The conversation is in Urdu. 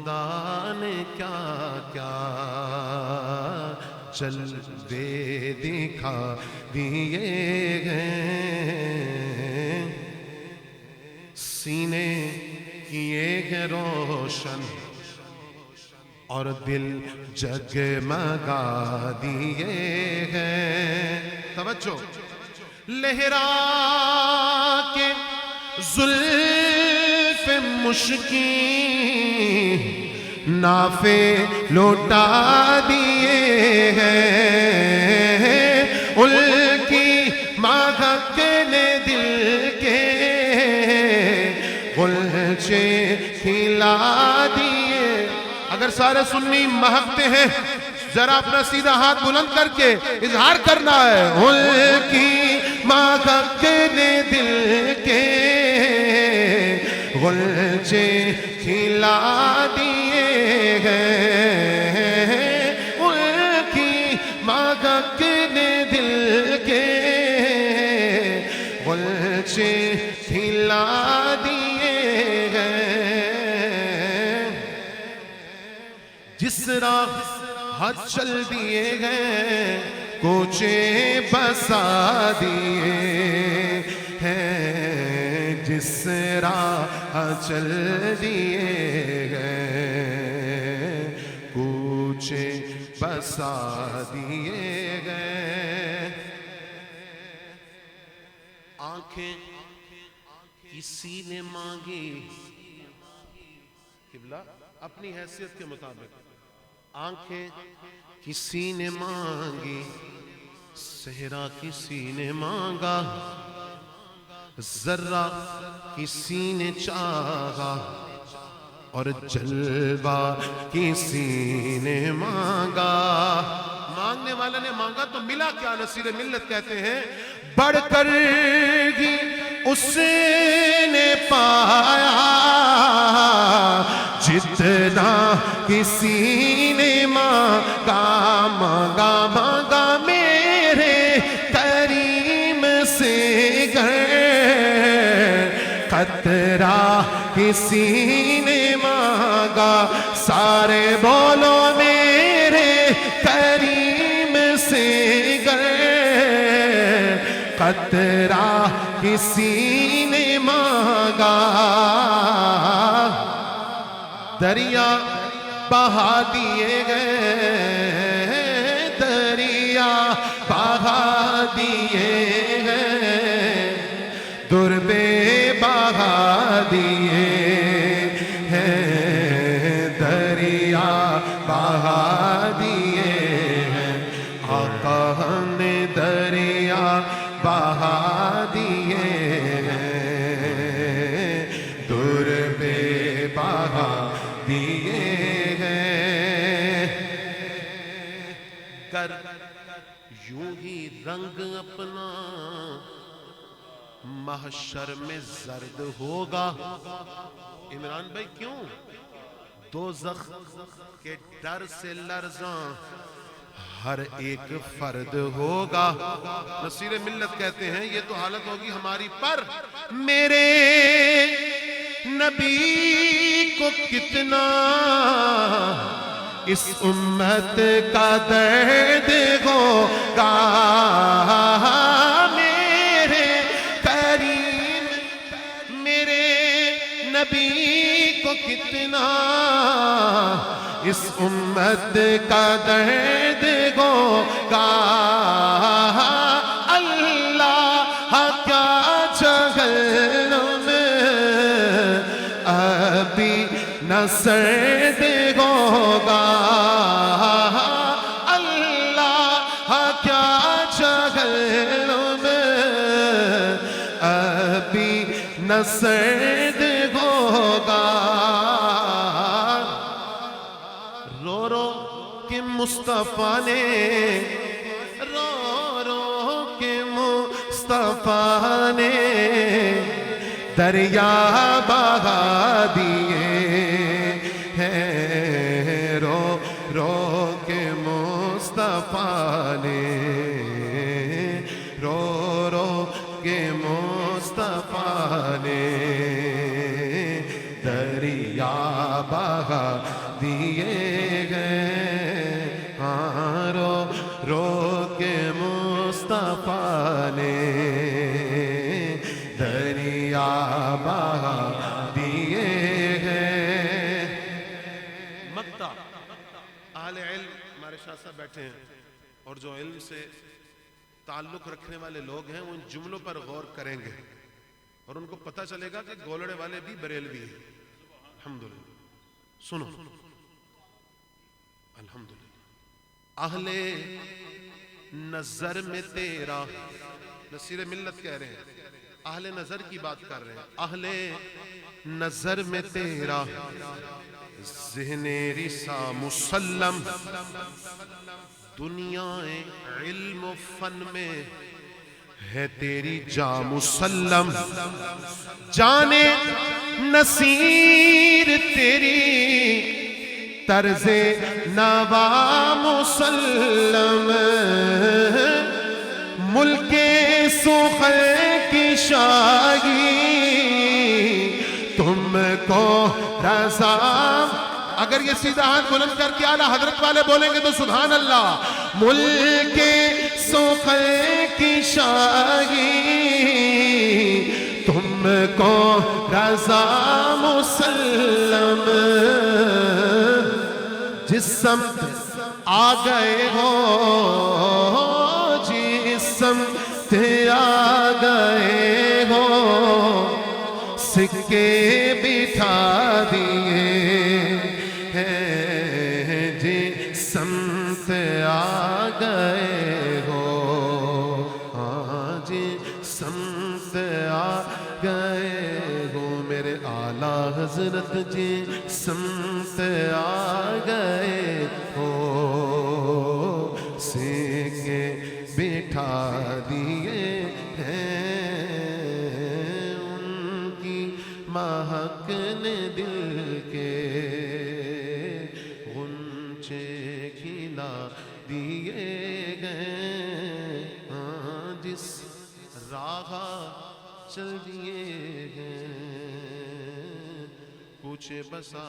خدا نے کیا کیا جلوے دکھا دیے ہیں، سینے کیے ہیں روشن اور دل جگمگا دیے ہیں۔ توجہ، لہرا کے زلف مشکین نافے لوٹا دیے ہیں، ان کی مہک نے دل کے غلچے کھلا دیے۔ اگر سارے سنی مہکتے ہیں ذرا اپنا سیدھا ہاتھ بلند کر کے اظہار کرنا ہے، ان کی مہک نے دل کے غلچے کھلا دیے ہیں، ان کی مہک نے دل کے غلچے کھلا دیے ہیں۔ جس راہ چل دیے ہیں کوچے بسا دیے ہیں، جس راہ چل دیے ہیں کوچے بسا دیے ہیں۔ آنکھیں کسی نے مانگی، قبلہ اپنی حیثیت کے مطابق، آنکھیں کسی نے مانگی، صحرا کسی نے مانگا، ذرہ کسی نے چاہا اور جلوہ کسی نے مانگا۔ مانگنے والا نے مانگا تو ملا کیا؟ نصیر ملت کہتے ہیں بڑھ کر ہی اس نے پایا جتنا کسی نے مانگا۔ مانگا مانگا میرے کریم سے گر قطرہ کسی نے مانگا، سارے بولو میرے کریم سے گر قطرہ کسی نے مانگا۔ دریا بہا دیے گئے، دریا بہا دیے گئے، دربے بہا دیے ہیں، دریا بہا دیے ہیں، آقا نے دریا بہا دیے ہیں، دربے بہا دیے ہیں۔ کر یوں ہی رنگ اپنا محشر میں زرد ہوگا۔ عمران بھائی کیوں؟ دوزخ کے ڈر سے لرزاں ہر ایک فرد ہوگا۔ نصیر ملت کہتے ہیں یہ تو حالت ہوگی ہماری، پر میرے نبی کو کتنا اس امت کا درد ہوگا، میرے کریم میرے نبی کو کتنا اس امت کا درد ہوگا۔ اللہ کیا جہنم ابھی نہ سرد ہوگا، اللہ کیا جہنم ابھی نہ سرد ہوگا۔ رو رو کے مصطفیٰ نے، رو رو کے مصطفیٰ نے دریا بہا دیے ہیں، رو رو کے مصطفیٰ نے، رو رو کے مصطفیٰ نے دریا بہا شاہ صاحب بیٹھے ہیں اور جو علم سے تعلق رکھنے والے لوگ ہیں وہ ان جملوں پر غور کریں گے اور ان کو پتہ چلے گا کہ گولڑے والے بھی بریلوی ہیں. الحمدللہ. سنو الحمدللہ. اہل نظر میں تیرا، نصیر ملت کہہ رہے ہیں، اہل نظر کی بات کر رہے ہیں. اہل نظر میں تیرا ذہن رسا مسلم، دنیا علم و فن میں ہے تیری جا مسلم. جانے نصیر تیری طرز نوا مسلم، ملک سخن کی شاہی تم کو رضا. اگر یہ سیدھا ہاتھ بلند کر کے اعلیٰ حضرت والے بولیں گے تو سبحان اللہ. ملک سخن کی شاہی تم کو رضا مسلم. جس سمت آ گئے ہو، جس سمت آ گئے ہو، سکے بٹھا دیے ہیں. جس سمت آ گئے ہو، ہاں جس سمت آ گئے ہو، میرے اعلیٰ حضرت جس سمت آ گئے ہو، سکے بٹھا دیے ہیں. ان کی مہک نے دل کے غنچے کھلا دیے گئے. جس راہ چل دیے گئے، پوچھے بسا